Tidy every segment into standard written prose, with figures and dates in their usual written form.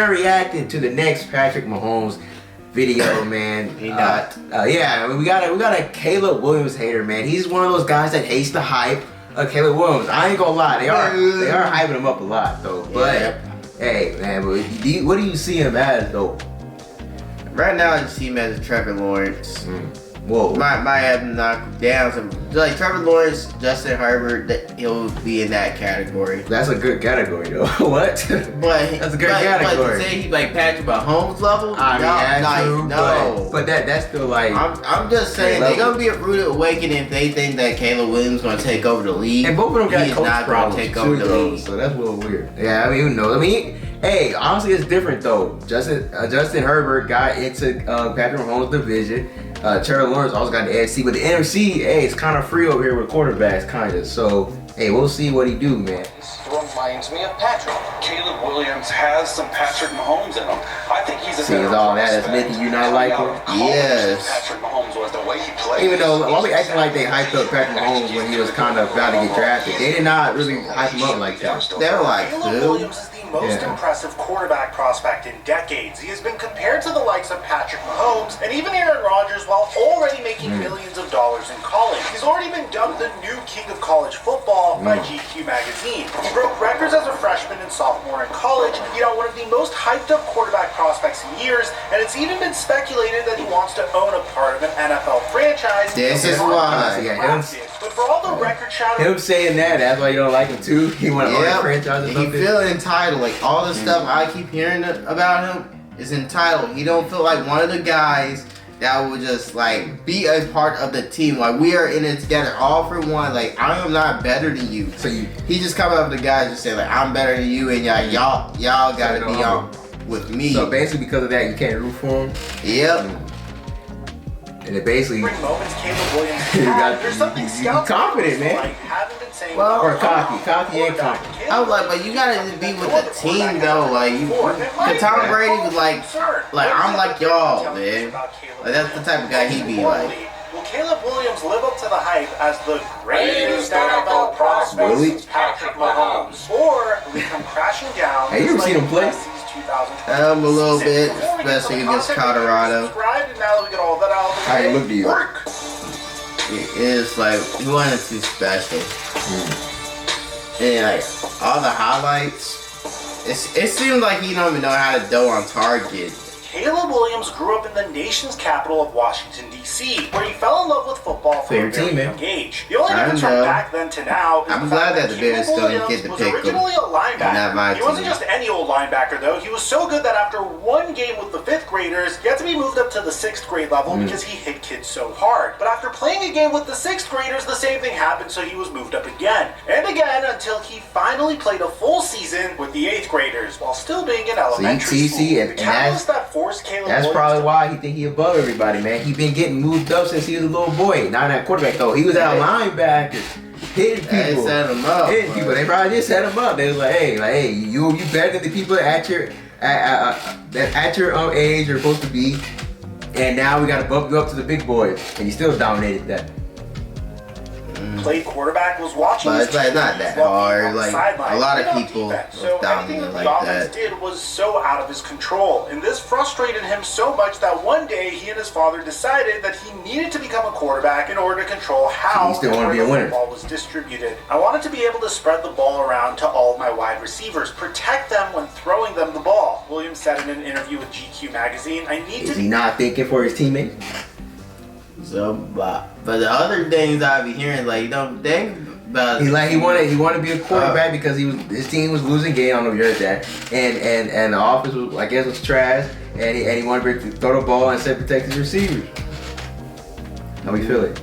they're reacting to the next Patrick Mahomes video, man. Yeah, I mean, we got a Caleb Williams hater, man. He's one of those guys that hates the hype of Caleb Williams. I ain't gonna lie, they are hyping him up a lot though. But hey, man, but what do you see him as though? Right now, I just see him as a Trevor Lawrence. Whoa. Might have to knock down some, like Trevor Lawrence, Justin Herbert. That he'll be in that category. That's a good category though. What? But that's a good category. But to say he's like Patrick Mahomes level, no. But that's still like. I'm just saying they're gonna be a rude awakening if they think that Caleb Williams gonna take over the league. And both of them got He's coach not problems gonna take over the league. So that's a little weird. Yeah, I mean, who knows? I mean, hey, honestly, it's different though. Justin Herbert got into Patrick Mahomes' division. Trevor Lawrence also got the NFC, but the NFC, hey, it's kind of free over here with quarterbacks, kind of. So, hey, we'll see what he do, man. Reminds me of Patrick. Caleb Williams has some Patrick Mahomes in him. I think he's a better all that that's making you not like him. Yes. Patrick Mahomes was the way he played. Even though while we acting like they hyped up Patrick Mahomes when he was kind of about to get drafted, they did not really hype him up like that. They were like, Caleb Williams is the most impressive quarterback prospect in decades. He has been compared to the likes of Patrick Mahomes and even Aaron Rodgers while already making millions of dollars in college. He's already been dubbed the new king of college football by GQ magazine. He broke records as a freshman and sophomore in college, one of the most hyped up quarterback prospects in years, and it's even been speculated that he wants to own a part of an NFL franchise. This is why. But for all the record shattering, him saying that's why you don't like him too. He want to own a franchise or something. He feel entitled. Like all the stuff I keep hearing about him is entitled. He don't feel like one of the guys that would just like be a part of the team. Like we are in it together, all for one. Like I am not better than you. So he just come up to the guys and say like I'm better than you, and y'all gotta be on with me. So basically, because of that, you can't root for him. Yep. And it basically, moments Caleb Williams had, there's something confident, man. Like, haven't been saying or cocky and confident. I was like, but you gotta be with the team though. Like cause Tom Brady was like I'm like y'all, man. Like that's the type of guy he be like. Will Caleb Williams live up to the hype as the greatest NFL prospect since Patrick Mahomes, or will he come crashing down? Hey, you ever seen him play? A little bit, especially against Colorado. How he look to you? It's like he wasn't too special. And like all the highlights, it seems like he don't even know how to throw on target. Caleb Williams grew up in the nation's capital of Washington, D.C., where he fell in love with football from a very young age. The only difference from back then to now is I'm glad that the Bears still didn't get to pick him. Originally a linebacker. He wasn't just any old linebacker, though. He was so good that after one game with the 5th graders, he had to be moved up to the 6th grade level because he hit kids so hard. But after playing a game with the 6th graders, the same thing happened, so he was moved up again and again until he finally played a full season with the 8th graders while still being in elementary school. And that's probably why he think he above everybody, man. He been getting moved up since he was a little boy. Not at quarterback though. He was at a linebacker, hitting people. They set him up. Hitting people. They probably just set him up. They was like, hey, you better than the people at your age you're supposed to be. And now we gotta bump you up to the big boys, and you still dominated that. Played quarterback, was watching. But it's like not that hard. Like a lot of people so dominant like that. that. Did was so out of his control, and this frustrated him so much that one day he and his father decided that he needed to become a quarterback in order to control how the ball was distributed. I wanted to be able to spread the ball around to all of my wide receivers, protect them when throwing them the ball. Williams said in an interview with GQ magazine, Is he not thinking for his teammates? So, but the other things I be hearing, like, you don't think about. He wanted to be a quarterback because his team was losing game. I don't know if you heard that. And the offense was, I guess, was trash. And he wanted to throw the ball and instead protect his receivers. How we feel it?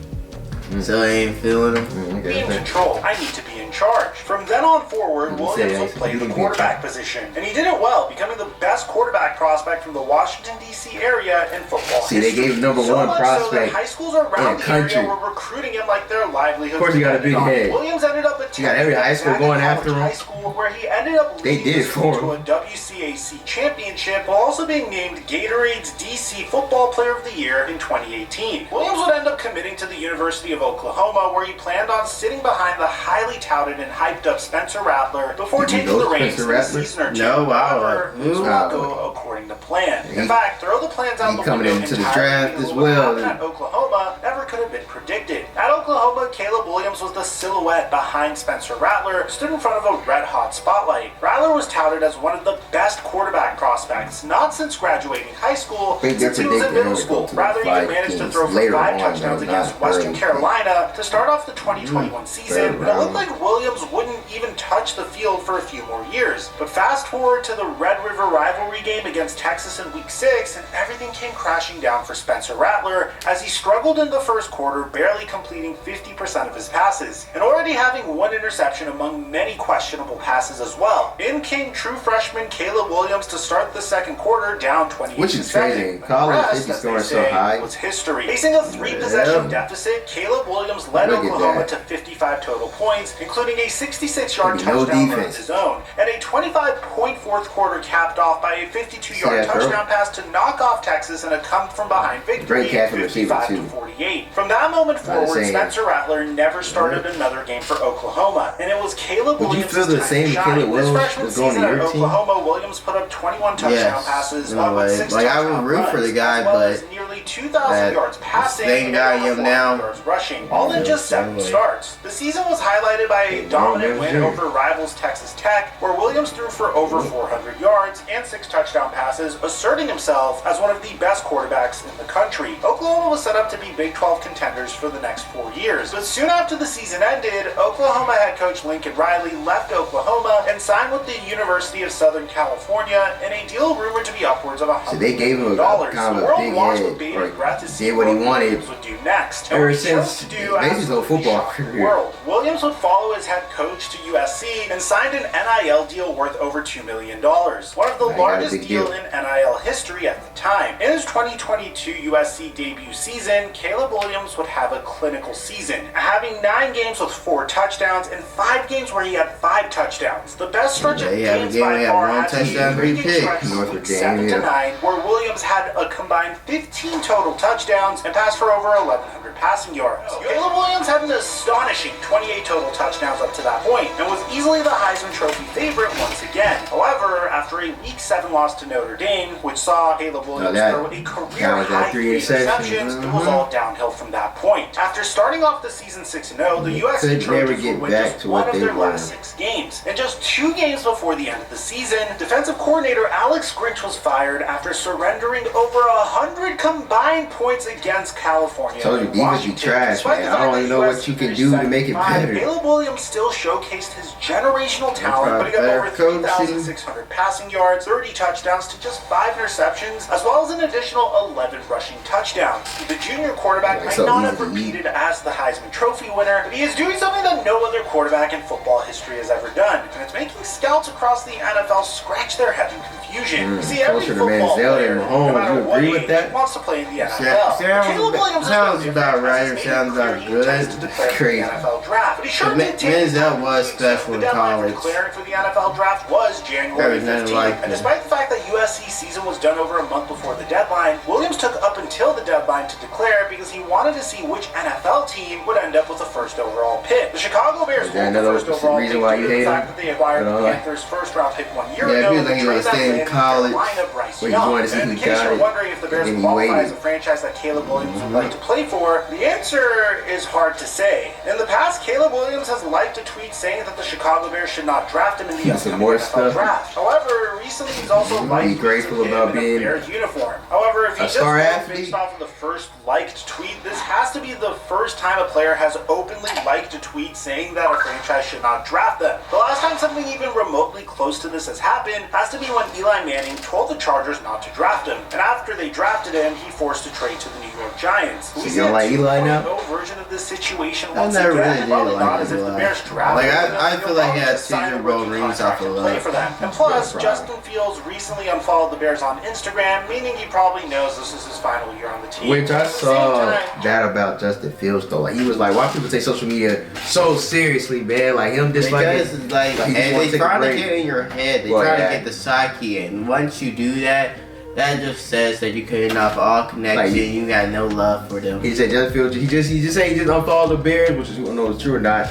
So I ain't feeling him. Be in control. I need to be in charge. From then on forward, Williams would play the quarterback position, and he did it well, becoming the best quarterback prospect from the Washington, D.C. area in football See, they gave him number so one much prospect so that high schools around the country. area were recruiting him like their livelihood. Of course, you got a big head. Williams ended up attending every high school going after him. high school where he ended up They leading did the it school for to him. a WCAC championship while also being named Gatorade's DC Football Player of the Year in 2018. Williams would end up committing to the University of Oklahoma, where he planned on sitting behind the highly touted and hyped up Spencer Rattler before Did you taking know the reins Spencer for a Rattler? season or two. No, wow. However, things will not go according to plan. In fact, throw the plans out the coming window into the entirely draft because as what well. happened at Oklahoma never could have been predicted. At Oklahoma, Caleb Williams was the silhouette behind Spencer Rattler, stood in front of a red-hot spotlight. Rattler was touted as one of the best quarterback prospects, not since graduating high school, since he was in middle school. Rather, he managed to throw for 5 touchdowns against Western Carolina to start off the 2021 season, and it looked like Williams wouldn't even touch the field for a few more years. But fast forward to the Red River rivalry game against Texas in Week 6, and everything came crashing down for Spencer Rattler as he struggled in the first quarter, barely completing 50% of his passes, and already having one interception among many questionable passes as well. In came true freshman Caleb Williams to start the second quarter down 28 Which is crazy. In college, they be scoring so high. Was history. Facing a 3-possession deficit, Caleb Williams led Oklahoma to 55 total points, including a 66-yard touchdown run of his own, and a 25-point fourth quarter capped off by a 52-yard touchdown pass to knock off Texas in a come-from-behind victory, 55-48. From that moment forward, Spencer Rattler never started another game for Oklahoma, and it was Caleb Williams' time to shine. This freshman season at Oklahoma, Williams put up 21 touchdown passes, with 6 I would root for the guy, but nearly 2,000 yards passing and over 400 yards rushing, all in just 7 starts. The season was highlighted by a dominant win over rivals Texas Tech, where Williams threw for over 400 yards and 6 touchdown passes, asserting himself as one of the best quarterbacks in the country. Oklahoma was set up to be Big 12 contenders for the next 4 years, but soon after the season ended, Oklahoma head coach Lincoln Riley left Oklahoma and signed with the University of Southern California in a deal rumored to be upwards of $100 So they gave him a kind of a big head, did what he wanted would do next. ever since basically football career. Williams would follow his head coach to USC and signed an NIL deal worth over $2 million, one of the largest deals in NIL history at the time. In his 2022 USC debut season, Caleb Williams would have a clinical season, having 9 games with 4 touchdowns and 5 games where he had 5 touchdowns. The best stretch of games by far had to be Week 7 to 9, where Williams had a combined 15 total touchdowns and passed for over 1,100 passing yards. Caleb Williams had an astonishing 28 total touchdowns up to that point and was easily the Heisman Trophy favorite once again. However, after a Week 7 loss to Notre Dame, which saw Caleb Williams throw a career-high 3 interceptions, it was all downhill from that point. After starting off the season 6-0, the USC Trojans would win just one of their last 6 games. And just 2 games before the end of the season, defensive coordinator Alex Grinch was fired after surrendering over 100 combined points against California. Told you, defense be trash, man. I don't even know what you can do to make it better. Caleb Williams still showcased his generational talent, putting up over 3,600 passing yards, 30 touchdowns to just 5 interceptions, as well as an additional 11 rushing touchdowns. The junior quarterback might not have repeated as the Heisman Trophy winner, but he is doing something that no other quarterback in football history has ever done, and it's making scouts across the NFL scratch their head in confusion. You see, every football player, no matter what age, wants to play in the NFL. Caleb Williams sounds about right, or sounds about good. That's crazy. NFL draft, but he sure did take Manziel was special in college. Declaring for the NFL draft was January 15th, and despite the fact that USC's season was done over a month before the deadline, Williams took up until the deadline to declare because he wanted to see which NFL team would end up with the first overall pick. The Chicago Bears won the first overall pick due to the fact that they acquired the Panthers' first round pick 1 year ago and traded that land in Carolina Bryce Young. And in case you're wondering if the Bears qualify as a franchise that Caleb Williams would like to play for, the answer is hard to say. In the past, Caleb Williams has liked to tweet saying that the Chicago Bears should not draft him in the upcoming NFL draft. However, recently he's also liked grateful about being a Bears uniform. However, if he just based off of the first liked tweet, this has to be the first time a player has openly liked a tweet saying that a franchise should not draft them. The last time something even remotely close to this has happened has to be when Eli Manning told the Chargers Chargers not to draft him. And after they drafted him, he forced a trade to the New York Giants. So you don't like Eli now? No version of this situation I once never again. really did Probably not like as if the Eli. Bears drafted Like, him, I feel like he had just sign a Super Bowl rookie rings contract off of and play love. for them. And plus, Right. Justin Fields recently unfollowed the Bears on Instagram, meaning he probably knows this is his final year on the team. Which I At the same saw time, that about Justin Fields though. Like he was like, why people take social media so seriously, man? Like him just Because it's like, he just and wanna they take a try to break. get in your head. They Well, try yeah. to get the psyche, and once you do that, that just says that you're cutting off all connection. Like, you got no love for them. He said Justin Fields. He just said he just unfollowed the Bears, which is you don't know if it's true or not.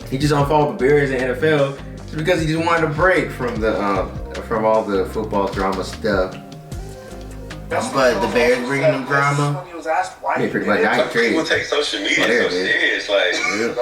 He just unfollowed the Bears in the NFL just because he just wanted a break from the from all the football drama stuff. But the Bears bringing them drama. When he was asked why Yeah, he pretty did much. it, I ain't People traded. take social media Oh, there so it is. serious, like. Yeah.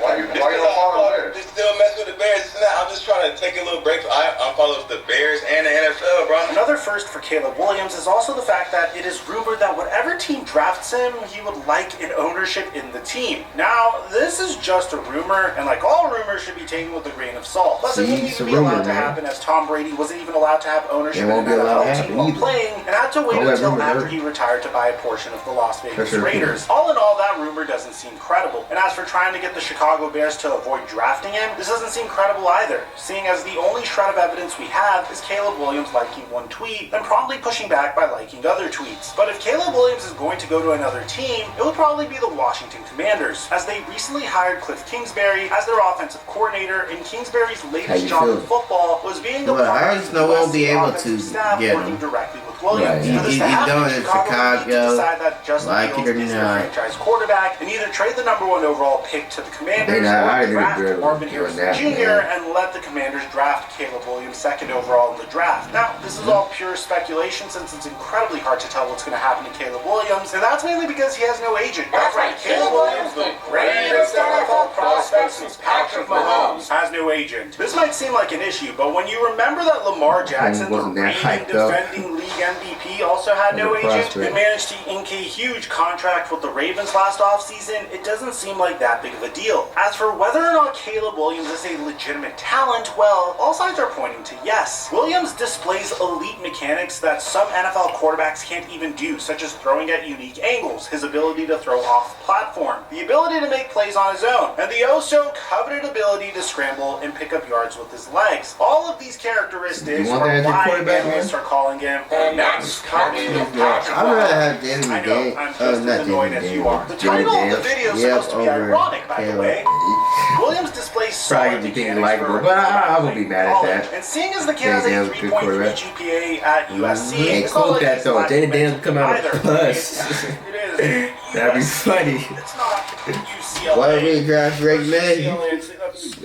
Why you don't follow the Bears? They still mess with the Bears. It's not- I'm just trying to take a little break. I follow the Bears and the NFL, bro. Another first for Caleb Williams is also the fact that it is rumored that whatever team drafts him, he would like an ownership in the team. Now, this is just a rumor, and like all rumors should be taken with a grain of salt. Plus, it See, wouldn't it's even a be rumor, allowed to man. happen, as Tom Brady wasn't even allowed to have ownership It in won't an be allowed to NFL happen team while either. playing, and had to wait Don't let until rumors after hurt. he retired to buy a portion of the Las Vegas That's true. Raiders. All in all, that rumor doesn't seem credible. And as for trying to get the Chicago Bears to avoid drafting him, this doesn't seem credible either, seeing as the only shred of evidence we have is Caleb Williams liking one tweet and promptly pushing back by liking other tweets. But if Caleb Williams is going to go to another team, it would probably be the Washington Commanders, as they recently hired Cliff Kingsbury as their offensive coordinator, and Kingsbury's How latest you job in feeling? football was being the Well, part I of just the know we'll USC be able offensive to staff get working him. directly with Williams. Right. For this He to happen, done it in Chicago Chicago, needs to decide that Justin like Fields it or is their not. franchise quarterback and either trade the #1 overall pick to the Commanders I or agree draft with Marvin you on Harrison that, Jr. man. and let the Commanders draft Caleb Williams 2nd overall in the draft. Now, this is all pure speculation since it's incredibly hard to tell what's going to happen to Caleb Williams, and that's mainly because he has no agent. That's right, Caleb Williams, the greatest NFL prospect since Patrick Mahomes, has no agent. This might seem like an issue, but when you remember that Lamar Jackson, the wasn't that reigning hyped up. defending league MVP, also had no As a agent prospect. and managed to ink a huge contract with the Ravens last offseason, it doesn't seem like that big of a deal. As for whether or not Caleb Williams is a legitimate talent, well, all signs are pointing to yes. Williams displays elite mechanics that some NFL quarterbacks can't even do, such as throwing at unique angles, his ability to throw off platform, the ability to make plays on his own, and the oh-so-coveted ability to scramble and pick up yards with his legs. All of these characteristics You want are that as your why quarterback, man? analysts are calling him the next coming of Patrick I'd rather Mahomes. have Danny I know, Daniels. I'm just Not as annoyed Danny as you Daniels. are. The title of the video is supposed to be over ironic, by the Caleb. way. Williams displays Probably solid be thinking mechanics likable, for but I won't playing be mad at college. that. And seeing as the kid has a Daniels, good 3.3 quarterback. GPA at USC, Hey, it's not quote like that he's though. lacking Jaden Daniels come out either. of plus. It is. That'd be funny. It's not UCLA. Why we draft Drake May? UCLA,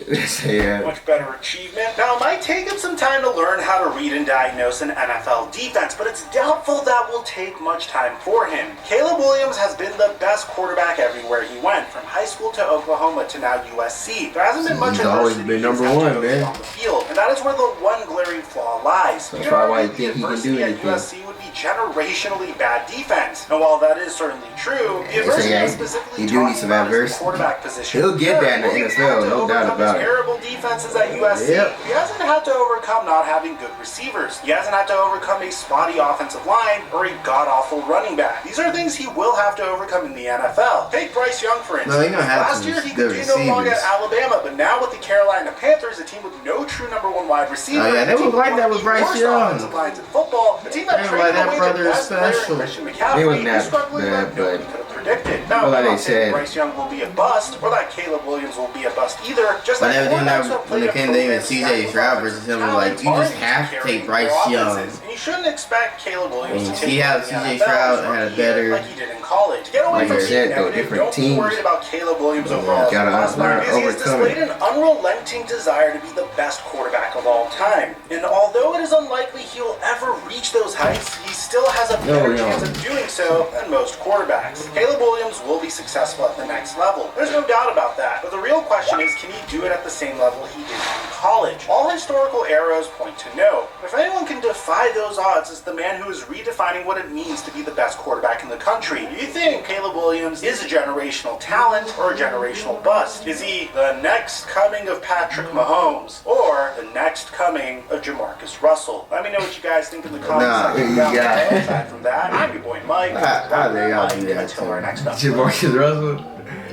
that's Yeah. much better achievement. Now, it might take him some time to learn how to read and diagnose an NFL defense, but it's doubtful that will take much time for him. Caleb Williams has been the best quarterback everywhere he went, from high school to Oklahoma to now USC. There hasn't been much He's always adversity been he's number had to one, go through man. on the field, and that is where the one glaring flaw lies. That's You could probably why argue you think the he can do adversity at anything. USC would be generationally bad defense. And while that is certainly true, the Yeah, adversity yeah, I'm specifically he do need talking some about is the adversity. quarterback position. He'll get that in the Williams NFL, had to no doubt overcome his about it. terrible defenses at USC. Yep. He hasn't had to overcome not having good receivers. He hasn't had to overcome a spotty offensive line or a god-awful running back. These are things he will have to overcome in the NFL. Take Bryce Young, for instance. No, he's gonna have Last some year, he good could do no longer at receivers. Alabama, but now with the Carolina Panthers, a team with no true #1 wide receiver, Oh, yeah, they a team was like one that of with the Bryce worst Young. offensive lines in football, a team that They were traded like, that away brother their is best player in special. Christian McCaffrey, He wasn't who that struggled bad, like nobody but- could have predicted. Now, Well, like I'm they not saying said- Bryce Young will be a bust, or that Caleb Williams will be a bust either. Just But like everything quarterbacks that who have when played it at came to even programs CJ that Stroud have versus him, talent like, you just are have to carrying take Bryce their Young. offenses. And you shouldn't expect Caleb Williams And to see take how over the CJ NFL Stroud as had a rookie better- like he did in college. To get away Like from you said, being though, negative, different don't teams. be worried about Caleb Williams overall. gotta Because learn he has overcome displayed it. an unrelenting desire to be the best quarterback of all time. And although it is unlikely he'll ever reach those heights, he still has a better No. chance of doing so than most quarterbacks. Caleb Caleb Williams will be successful at the next level. There's no doubt about that. But the real question is, can he do it at the same level he did in college? All historical arrows point to no. If anyone can defy those odds, it's the man who is redefining what it means to be the best quarterback in the country. Do you think Caleb Williams is a generational talent or a generational bust? Is he the next coming of Patrick Mahomes or the next coming of Jamarcus Russell? Let me know what you guys think in the comments section down below. Aside from that, I'm your boy Mike. Until our next episode. Jamarcus Russell.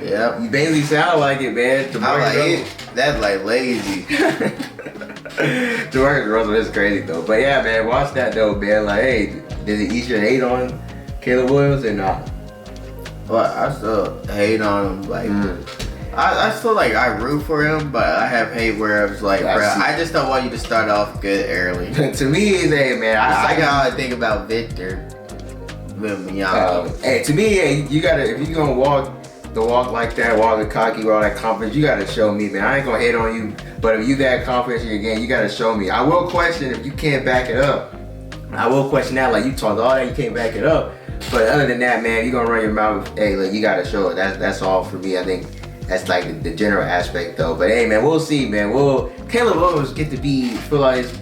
Yep. You basically sound like it, man. I like it. That's like lazy. Jamarcus Russell is crazy though. But yeah, man, watch that though, man. Like, hey, did it eat your hate on Caleb Williams or not? But I still hate on him. Like, I still like I root for him, but I have hate where it's like, bro, I just don't want you to start off good early. To me, it's hey, man. I gotta think about Victor. Hey, to me, hey, you gotta if you gonna walk the walk like that, walk the cocky, walk that confidence, you gotta show me, man. I ain't gonna hate on you, but if you that confident in your game, you gotta show me. I will question if you can't back it up. I will question that, like you talked all that, you can't back it up. But other than that, man, you gonna run your mouth. Hey, like you gotta show it. That's all for me. I think that's like the general aspect though. But hey, man, we'll see, man. Caleb Williams get to feel like his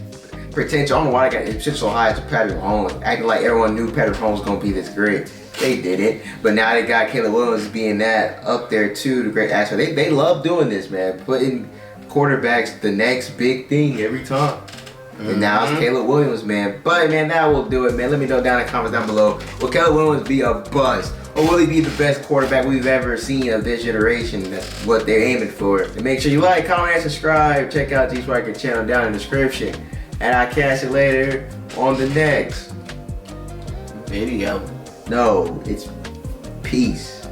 potential. I don't know why they got him so high as Patrick Mahomes, acting like everyone knew Patrick Mahomes was gonna be this great. They did it, but now they got Caleb Williams being that up there too. The great aspect. They love doing this, man. Putting quarterbacks the next big thing every time. And now it's Caleb Williams, man. But man, that will do it, man. Let me know down in the comments down below. Will Caleb Williams be a bust? Or will he be the best quarterback we've ever seen of this generation? That's what they're aiming for. And make sure you like, comment, and subscribe. Check out G-Swiker channel down in the description. And I'll catch you later on the next video. No, it's peace.